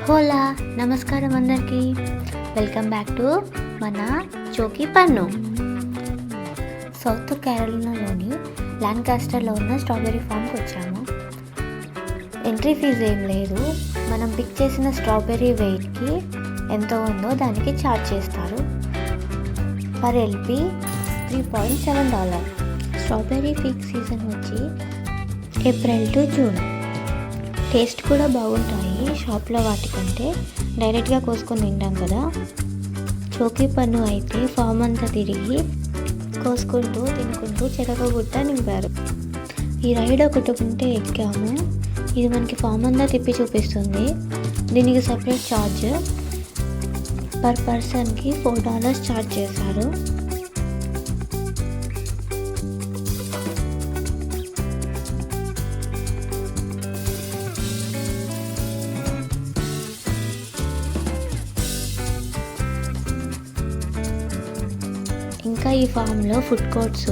హోలా నమస్కారం అందరికీ. Welcome back to మన చోకీ పన్ను. సౌత్ కేరళలోని లాంకాస్టర్లో ఉన్న స్ట్రాబెర్రీ ఫామ్కి వచ్చాము. ఎంట్రీ ఫీజు ఏం లేదు. మనం పిక్ చేసిన స్ట్రాబెర్రీ వెయిట్కి ఎంత ఉందో దానికి ఛార్జ్ చేస్తారు. Per LP $3.7. Strawberry peak season వచ్చి ఏప్రిల్ టు జూన్. టేస్ట్ కూడా బాగుంటాయి. షాప్లో వాటికంటే డైరెక్ట్గా కోసుకొని తింటాం కదా. చోకీ పన్ను అయితే ఫామ్ అంతా తిరిగి కోసుకుంటూ తినుకుంటూ చెరగబుట్ట నింపారు. ఈ రైడ్ ఒకటి ఉంటే ఎక్కాము. ఇది మనకి ఫామ్ అంతా తిప్పి చూపిస్తుంది. దీనికి సపరేట్ ఛార్జ్, పర్ పర్సన్కి $4 ఛార్జ్ చేశారు. ఇంకా ఈ ఫామ్లో ఫుడ్ కోర్ట్స్,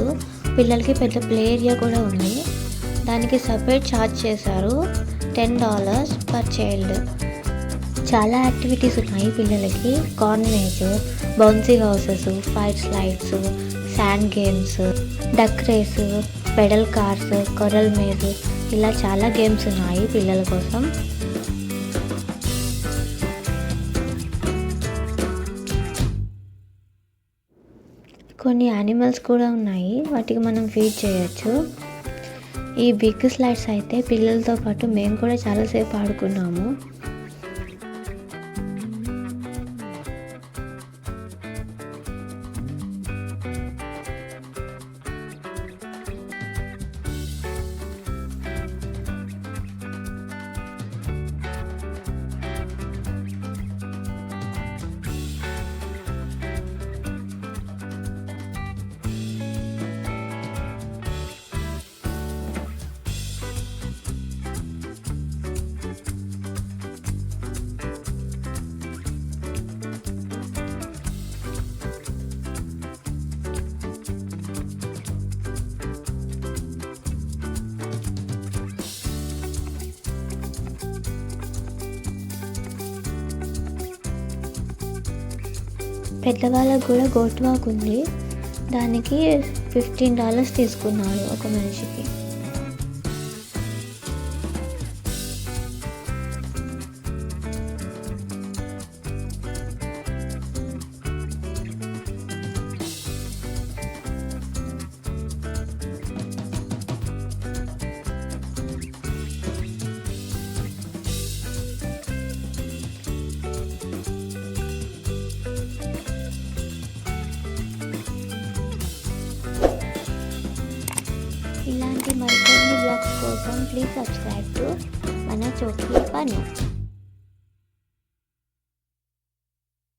పిల్లలకి పెద్ద ప్లే ఏరియా కూడా ఉంది. దానికి సపరేట్ ఛార్జ్ చేశారు $10 పర్ చైల్డ్. చాలా యాక్టివిటీస్ ఉన్నాయి పిల్లలకి. Corn maze, bouncy houses, fire slides, sand games, duck race, pedal cars, coral maze, ఇలా చాలా గేమ్స్ ఉన్నాయి పిల్లల కోసం. కొన్ని యానిమల్స్ కూడా ఉన్నాయి, వాటికి మనం ఫీడ్ చేయొచ్చు. ఈ బిగ్ స్లైడ్స్ అయితే పిల్లలతో పాటు మేము కూడా చాలాసేపు ఆడుకున్నాము. పెద్దవాళ్ళకు కూడా గోట్ వాక్ ఉంది. దానికి $15 తీసుకున్నారు ఒక మనిషికి. ఇలాంటి మరికొన్ని బ్లాగ్స్ కోసం ప్లీజ్ సబ్స్క్రైబ్ టు మన చోకీ పన్ను.